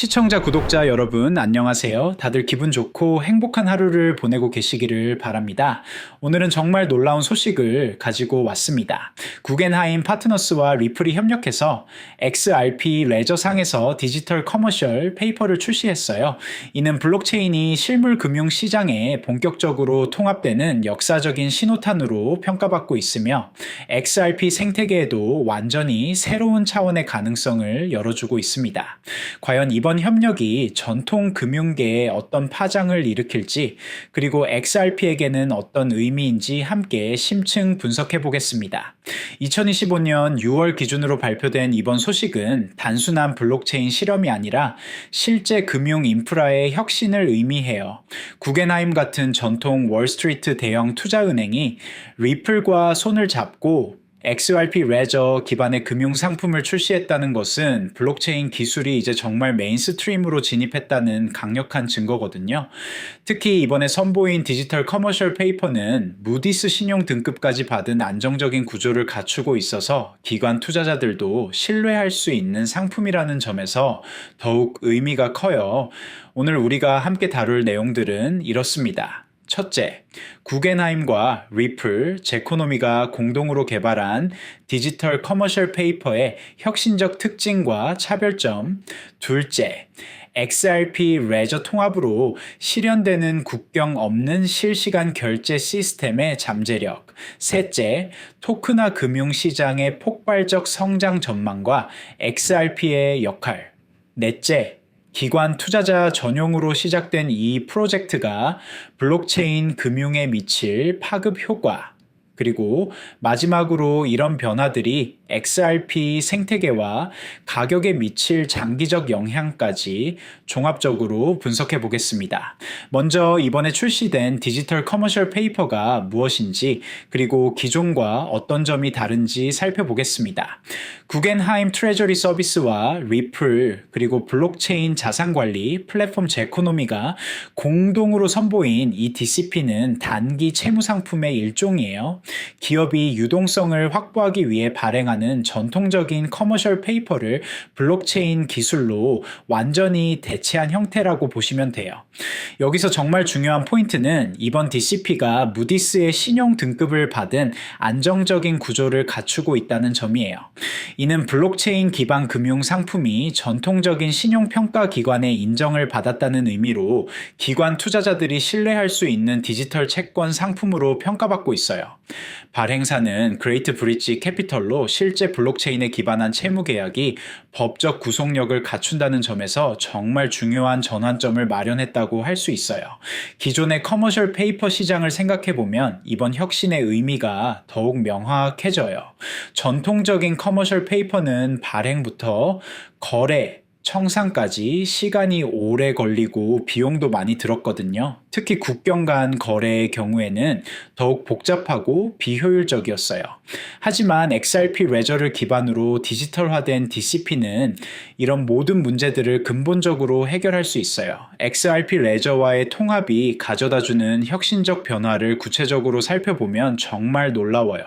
시청자, 구독자 여러분 안녕하세요. 다들 기분 좋고 행복한 하루를 보내고 계시기를 바랍니다. 오늘은 정말 놀라운 소식을 가지고 왔습니다. 구겐하임 파트너스와 리플이 협력해서 XRP 레저상에서 디지털 커머셜 페이퍼를 출시했어요. 이는 블록체인이 실물 금융 시장에 본격적으로 통합되는 역사적인 신호탄으로 평가받고 있으며 XRP 생태계에도 완전히 새로운 차원의 가능성을 열어주고 있습니다. 과연 이번 협력이 전통 금융계에 어떤 파장을 일으킬지, 그리고 XRP에게는 어떤 의미인지 함께 심층 분석해 보겠습니다. 2025년 6월 기준으로 발표된 이번 소식은 단순한 블록체인 실험이 아니라 실제 금융 인프라의 혁신을 의미해요. 구겐하임 같은 전통 월스트리트 대형 투자은행이 리플과 손을 잡고 XRP 레저 기반의 금융 상품을 출시했다는 것은 블록체인 기술이 이제 정말 메인스트림으로 진입했다는 강력한 증거거든요. 특히 이번에 선보인 디지털 커머셜 페이퍼는 무디스 신용 등급까지 받은 안정적인 구조를 갖추고 있어서 기관 투자자들도 신뢰할 수 있는 상품이라는 점에서 더욱 의미가 커요. 오늘 우리가 함께 다룰 내용들은 이렇습니다. 첫째, 구겐하임과 리플, 제코노미가 공동으로 개발한 디지털 커머셜 페이퍼의 혁신적 특징과 차별점. 둘째, XRP 레저 통합으로 실현되는 국경 없는 실시간 결제 시스템의 잠재력. 셋째, 토크나 금융시장의 폭발적 성장 전망과 XRP의 역할. 넷째, 기관 투자자 전용으로 시작된 이 프로젝트가 블록체인 금융에 미칠 파급 효과, 그리고 마지막으로 이런 변화들이 XRP 생태계와 가격에 미칠 장기적 영향까지 종합적으로 분석해 보겠습니다. 먼저 이번에 출시된 디지털 커머셜 페이퍼가 무엇인지, 그리고 기존과 어떤 점이 다른지 살펴보겠습니다. 구겐하임 트레저리 서비스와 리플, 그리고 블록체인 자산관리 플랫폼 제코노미가 공동으로 선보인 이 DCP는 단기 채무 상품의 일종이에요. 기업이 유동성을 확보하기 위해 발행하는 전통적인 커머셜 페이퍼를 블록체인 기술로 완전히 대체한 형태라고 보시면 돼요. 여기서 정말 중요한 포인트는 이번 DCP가 무디스의 신용 등급을 받은 안정적인 구조를 갖추고 있다는 점이에요. 이는 블록체인 기반 금융 상품이 전통적인 신용평가 기관의 인정을 받았다는 의미로 기관 투자자들이 신뢰할 수 있는 디지털 채권 상품으로 평가받고 있어요. 발행사는 그레이트 브릿지 캐피털로 실제 블록체인에 기반한 채무 계약이 법적 구속력을 갖춘다는 점에서 정말 중요한 전환점을 마련했다고 할 수 있어요. 기존의 커머셜 페이퍼 시장을 생각해보면 이번 혁신의 의미가 더욱 명확해져요. 전통적인 커머셜 페이퍼는 발행부터 거래, 청산까지 시간이 오래 걸리고 비용도 많이 들었거든요. 특히 국경 간 거래의 경우에는 더욱 복잡하고 비효율적이었어요. 하지만 XRP 레저를 기반으로 디지털화된 DCP는 이런 모든 문제들을 근본적으로 해결할 수 있어요. XRP 레저와의 통합이 가져다주는 혁신적 변화를 구체적으로 살펴보면 정말 놀라워요.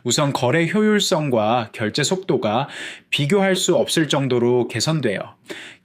우선 거래 효율성과 결제 속도가 비교할 수 없을 정도로 개선돼요.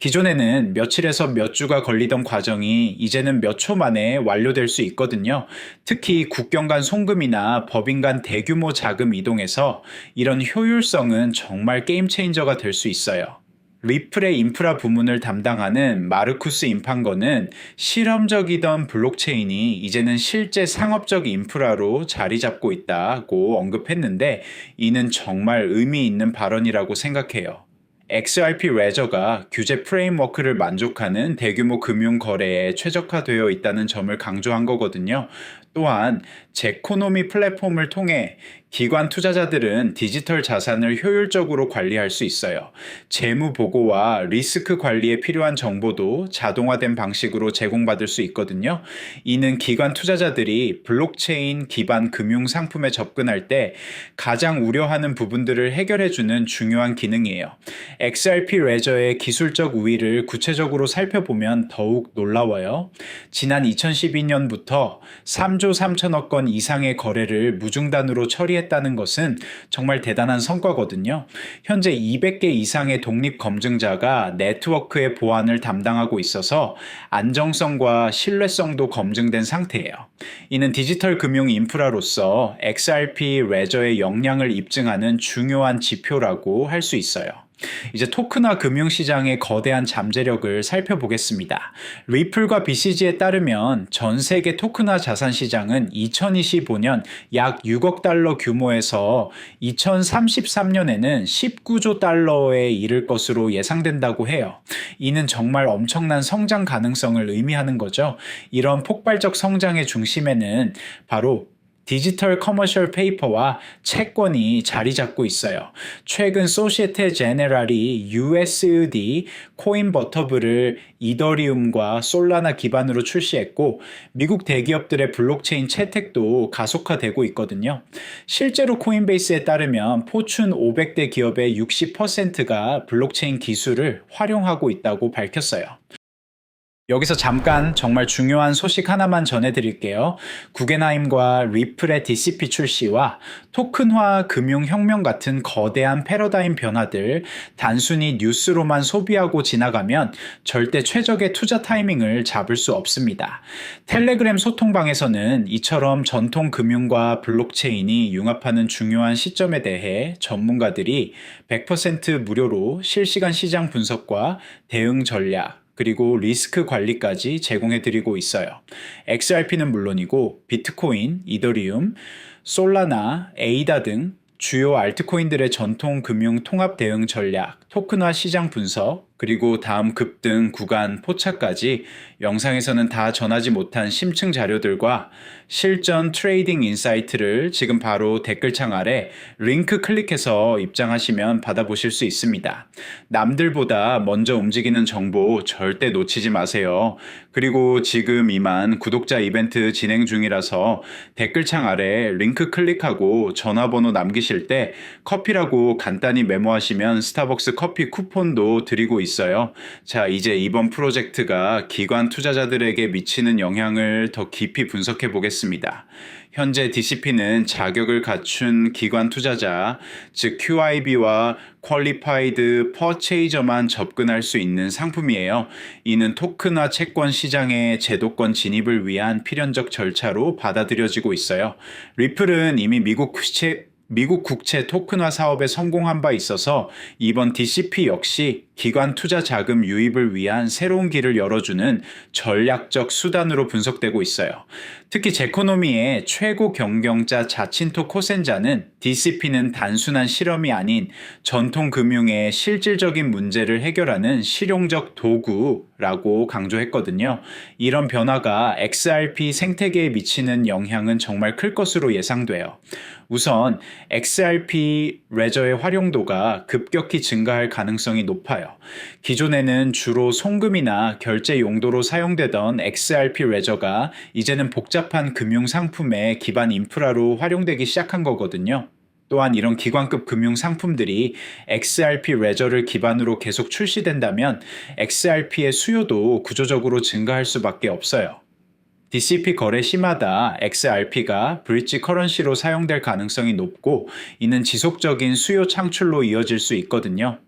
기존에는 며칠에서 몇 주가 걸리던 과정이 이제는 몇 초 만에 완료될 수 있거든요. 특히 국경 간 송금이나 법인 간 대규모 자금 이동에서 이런 효율성은 정말 게임 체인저가 될 수 있어요. 리플의 인프라 부문을 담당하는 마르쿠스 임판거는 실험적이던 블록체인이 이제는 실제 상업적 인프라로 자리 잡고 있다고 언급했는데, 이는 정말 의미 있는 발언이라고 생각해요. XRP 레저가 규제 프레임워크를 만족하는 대규모 금융 거래에 최적화되어 있다는 점을 강조한 거거든요. 또한 제코노미 플랫폼을 통해 기관 투자자들은 디지털 자산을 효율적으로 관리할 수 있어요. 재무 보고와 리스크 관리에 필요한 정보도 자동화된 방식으로 제공받을 수 있거든요. 이는 기관 투자자들이 블록체인 기반 금융 상품에 접근할 때 가장 우려하는 부분들을 해결해주는 중요한 기능이에요. XRP 레저의 기술적 우위를 구체적으로 살펴보면 더욱 놀라워요. 지난 2012년부터 3조 3천억 건 이상의 거래를 무중단으로 처리했는데 참여했다는 것은 정말 대단한 성과거든요. 현재 200개 이상의 독립 검증자가 네트워크의 보안을 담당하고 있어서 안정성과 신뢰성도 검증된 상태예요. 이는 디지털 금융 인프라로서 XRP 레저의 역량을 입증하는 중요한 지표라고 할 수 있어요. 이제 토큰화 금융시장의 거대한 잠재력을 살펴보겠습니다. 리플과 BCG에 따르면 전 세계 토큰화 자산 시장은 2025년 약 6억 달러 규모에서 2033년에는 19조 달러에 이를 것으로 예상된다고 해요. 이는 정말 엄청난 성장 가능성을 의미하는 거죠. 이런 폭발적 성장의 중심에는 바로 디지털 커머셜 페이퍼와 채권이 자리 잡고 있어요. 최근 소시에테 제네랄이 USD 코인버터블을 이더리움과 솔라나 기반으로 출시했고 미국 대기업들의 블록체인 채택도 가속화되고 있거든요. 실제로 코인베이스에 따르면 포춘 500대 기업의 60%가 블록체인 기술을 활용하고 있다고 밝혔어요. 여기서 잠깐 정말 중요한 소식 하나만 전해드릴게요. 구겐하임과 리플의 DCP 출시와 토큰화 금융혁명 같은 거대한 패러다임 변화들 단순히 뉴스로만 소비하고 지나가면 절대 최적의 투자 타이밍을 잡을 수 없습니다. 텔레그램 소통방에서는 이처럼 전통 금융과 블록체인이 융합하는 중요한 시점에 대해 전문가들이 100% 무료로 실시간 시장 분석과 대응 전략 그리고 리스크 관리까지 제공해드리고 있어요. XRP는 물론이고 비트코인, 이더리움, 솔라나, 에이다 등 주요 알트코인들의 전통 금융 통합 대응 전략, 토큰화 시장 분석, 그리고 다음 급등 구간 포착까지 영상에서는 다 전하지 못한 심층 자료들과 실전 트레이딩 인사이트를 지금 바로 댓글창 아래 링크 클릭해서 입장하시면 받아보실 수 있습니다. 남들보다 먼저 움직이는 정보 절대 놓치지 마세요. 그리고 지금 이만 구독자 이벤트 진행 중이라서 댓글창 아래 링크 클릭하고 전화번호 남기실 때 커피라고 간단히 메모하시면 스타벅스 커피 쿠폰도 드리고 있어요. 자, 이제 이번 프로젝트가 기관 투자자들에게 미치는 영향을 더 깊이 분석해 보겠습니다. 현재 DCP는 자격을 갖춘 기관 투자자, 즉 QIB와 Qualified Purchaser만 접근할 수 있는 상품이에요. 이는 토큰화 채권 시장의 제도권 진입을 위한 필연적 절차로 받아들여지고 있어요. 리플은 이미 미국 국채 토큰화 사업에 성공한 바 있어서 이번 DCP 역시 기관 투자 자금 유입을 위한 새로운 길을 열어주는 전략적 수단으로 분석되고 있어요. 특히 제코노미의 최고 경영자 자친토 코센자는 DCP는 단순한 실험이 아닌 전통 금융의 실질적인 문제를 해결하는 실용적 도구라고 강조했거든요. 이런 변화가 XRP 생태계에 미치는 영향은 정말 클 것으로 예상돼요. 우선 XRP 레저의 활용도가 급격히 증가할 가능성이 높아요. 기존에는 주로 송금이나 결제 용도로 사용되던 XRP 레저가 이제는 복잡한 금융 상품의 기반 인프라로 활용되기 시작한 거거든요. 또한 이런 기관급 금융 상품들이 XRP 레저를 기반으로 계속 출시된다면 XRP의 수요도 구조적으로 증가할 수밖에 없어요. DCP 거래 시마다 XRP가 브릿지 커런시로 사용될 가능성이 높고 이는 지속적인 수요 창출로 이어질 수 있거든요.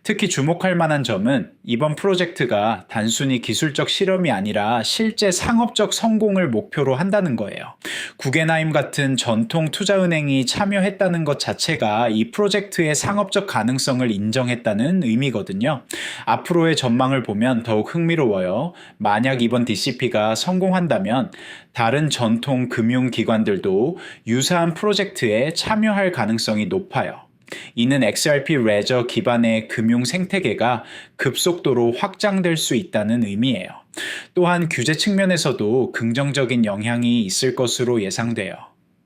특히 주목할 만한 점은 이번 프로젝트가 단순히 기술적 실험이 아니라 실제 상업적 성공을 목표로 한다는 거예요. 구겐하임 같은 전통 투자은행이 참여했다는 것 자체가 이 프로젝트의 상업적 가능성을 인정했다는 의미거든요. 앞으로의 전망을 보면 더욱 흥미로워요. 만약 이번 DCP가 성공한다면 다른 전통 금융기관들도 유사한 프로젝트에 참여할 가능성이 높아요. 이는 XRP 레저 기반의 금융 생태계가 급속도로 확장될 수 있다는 의미예요. 또한 규제 측면에서도 긍정적인 영향이 있을 것으로 예상돼요.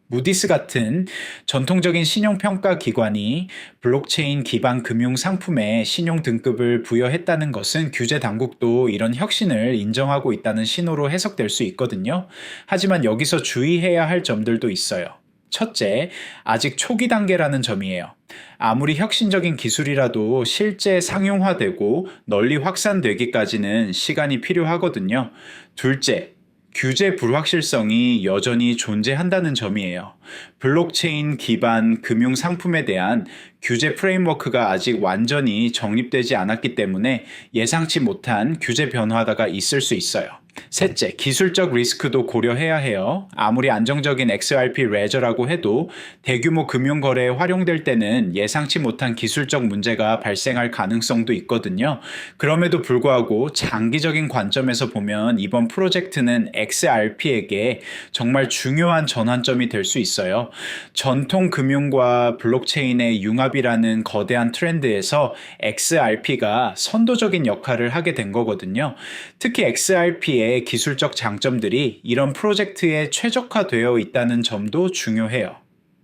무디스 같은 전통적인 신용평가 기관이 블록체인 기반 금융 상품에 신용 등급을 부여했다는 것은 규제 당국도 이런 혁신을 인정하고 있다는 신호로 해석될 수 있거든요. 하지만 여기서 주의해야 할 점들도 있어요. 첫째, 아직 초기 단계라는 점이에요. 아무리 혁신적인 기술이라도 실제 상용화되고 널리 확산되기까지는 시간이 필요하거든요. 둘째, 규제 불확실성이 여전히 존재한다는 점이에요. 블록체인 기반 금융 상품에 대한 규제 프레임워크가 아직 완전히 정립되지 않았기 때문에 예상치 못한 규제 변화가 있을 수 있어요. 셋째, 기술적 리스크도 고려해야 해요. 아무리 안정적인 XRP 레저라고 해도 대규모 금융거래에 활용될 때는 예상치 못한 기술적 문제가 발생할 가능성도 있거든요. 그럼에도 불구하고 장기적인 관점에서 보면 이번 프로젝트는 XRP에게 정말 중요한 전환점이 될 수 있어요. 전통 금융과 블록체인의 융합이라는 거대한 트렌드에서 XRP가 선도적인 역할을 하게 된 거거든요. 특히 XRP의 기술적 장점들이 이런 프로젝트에 최적화되어 있다는 점도 중요해요.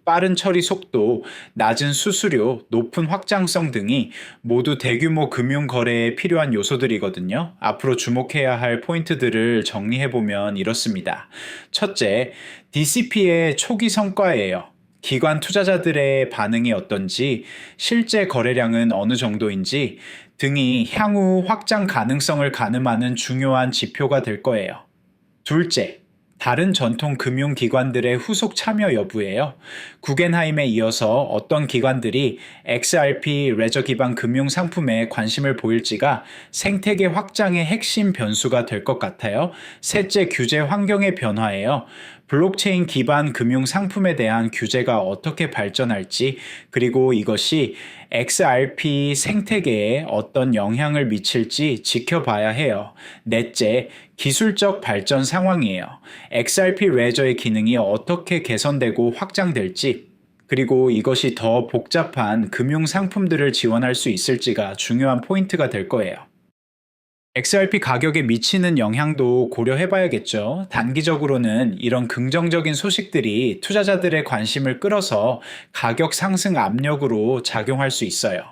빠른 처리 속도, 낮은 수수료, 높은 확장성 등이 모두 대규모 금융 거래에 필요한 요소들이거든요. 앞으로 주목해야 할 포인트들을 정리해보면 이렇습니다. 첫째, DCP의 초기 성과예요. 기관 투자자들의 반응이 어떤지, 실제 거래량은 어느 정도인지 등이 향후 확장 가능성을 가늠하는 중요한 지표가 될 거예요. 둘째, 다른 전통 금융기관들의 후속 참여 여부예요. 구겐하임에 이어서 어떤 기관들이 XRP 레저 기반 금융 상품에 관심을 보일지가 생태계 확장의 핵심 변수가 될 것 같아요. 셋째, 규제 환경의 변화예요. 블록체인 기반 금융 상품에 대한 규제가 어떻게 발전할지, 그리고 이것이 XRP 생태계에 어떤 영향을 미칠지 지켜봐야 해요. 넷째, 기술적 발전 상황이에요. XRP 레저의 기능이 어떻게 개선되고 확장될지, 그리고 이것이 더 복잡한 금융 상품들을 지원할 수 있을지가 중요한 포인트가 될 거예요. XRP 가격에 미치는 영향도 고려해봐야겠죠. 단기적으로는 이런 긍정적인 소식들이 투자자들의 관심을 끌어서 가격 상승 압력으로 작용할 수 있어요.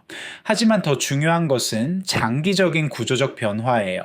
하지만 더 중요한 것은 장기적인 구조적 변화예요.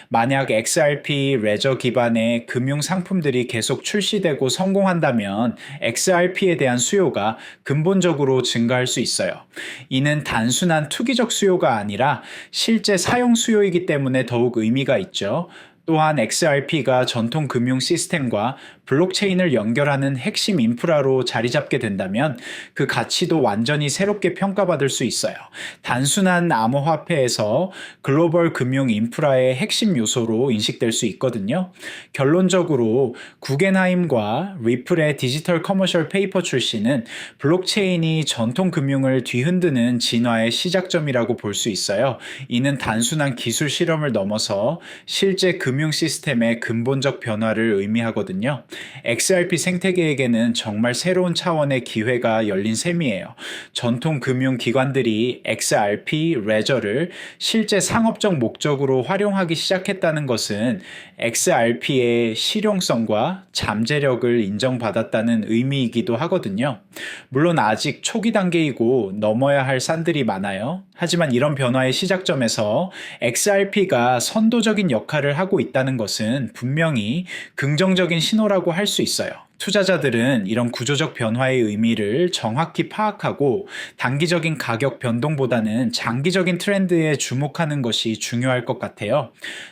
만약 XRP 레저 기반의 금융 상품들이 계속 출시되고 성공한다면 XRP에 대한 수요가 근본적으로 증가할 수 있어요. 이는 단순한 투기적 수요가 아니라 실제 사용 수요이기 때문에 더욱 의미가 있죠. 또한 XRP가 전통 금융 시스템과 블록체인을 연결하는 핵심 인프라로 자리 잡게 된다면 그 가치도 완전히 새롭게 평가받을 수 있어요. 단순한 암호화폐에서 글로벌 금융 인프라의 핵심 요소로 인식될 수 있거든요. 결론적으로 구겐하임과 리플의 디지털 커머셜 페이퍼 출시는 블록체인이 전통 금융을 뒤흔드는 진화의 시작점이라고 볼 수 있어요. 이는 단순한 기술 실험을 넘어서 실제 금융 시스템의 근본적 변화를 의미하거든요. XRP 생태계에게는 정말 새로운 차원의 기회가 열린 셈이에요. 전통 금융 기관들이 XRP 레저를 실제 상업적 목적으로 활용하기 시작했다는 것은 XRP의 실용성과 잠재력을 인정받았다는 의미이기도 하거든요. 물론 아직 초기 단계이고 넘어야 할 산들이 많아요. 하지만 이런 변화의 시작점에서 XRP가 선도적인 역할을 하고 있다는 것은 분명히 긍정적인 신호라고 할 수 있어요. 투자자들은 이런 구조적 변화의 의미를 정확히 파악하고 단기적인 가격 변동보다는 장기적인 트렌드에 주목하는 것이 중요할 것 같아요.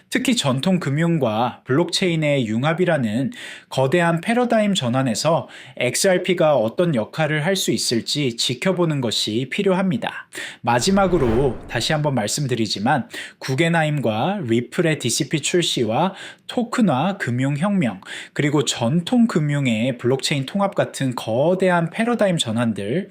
특히 전통 금융과 블록체인의 융합이라는 거대한 패러다임 전환에서 XRP가 어떤 역할을 할 수 있을지 지켜보는 것이 필요합니다. 마지막으로 다시 한번 말씀드리지만 구겐하임과 리플의 DCP 출시와 토큰화 금융혁명, 그리고 전통 금융의 블록체인 통합 같은 거대한 패러다임 전환들,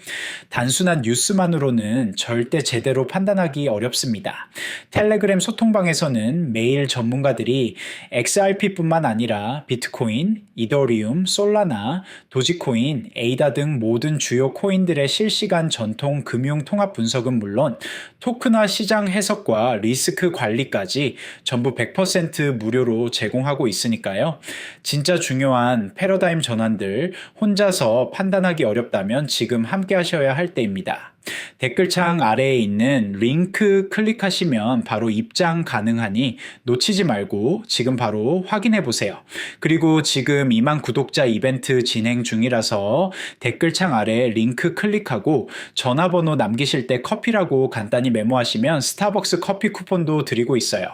단순한 뉴스만으로는 절대 제대로 판단하기 어렵습니다. 텔레그램 소통방에서는 매일 전문가들이 XRP뿐만 아니라 비트코인, 이더리움, 솔라나, 도지코인, 에이다 등 모든 주요 코인들의 실시간 전통 금융 통합 분석은 물론 토큰화 시장 해석과 리스크 관리까지 전부 100% 무료로 제공하고 있으니까요. 진짜 중요한 패러다임 전환들 혼자서 판단하기 어렵다면 지금 함께 하셔야 할 때입니다. 댓글창 아래에 있는 링크 클릭하시면 바로 입장 가능하니 놓치지 말고 지금 바로 확인해 보세요. 그리고 지금 2만 구독자 이벤트 진행 중이라서 댓글창 아래에 링크 클릭하고 전화번호 남기실 때 커피라고 간단히 메모하시면 스타벅스 커피 쿠폰도 드리고 있어요.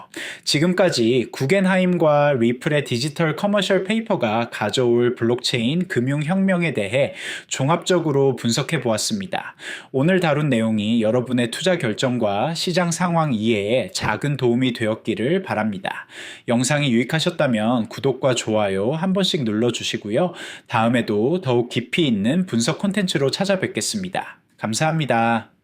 지금까지 구겐하임과 리플의 디지털 커머셜 페이퍼가 가져올 블록체인 금융혁명에 대해 종합적으로 분석해 보았습니다. 오늘 다룬 내용이 여러분의 투자 결정과 시장 상황 이해에 작은 도움이 되었기를 바랍니다. 영상이 유익하셨다면 구독과 좋아요 한 번씩 눌러주시고요. 다음에도 더욱 깊이 있는 분석 콘텐츠로 찾아뵙겠습니다. 감사합니다.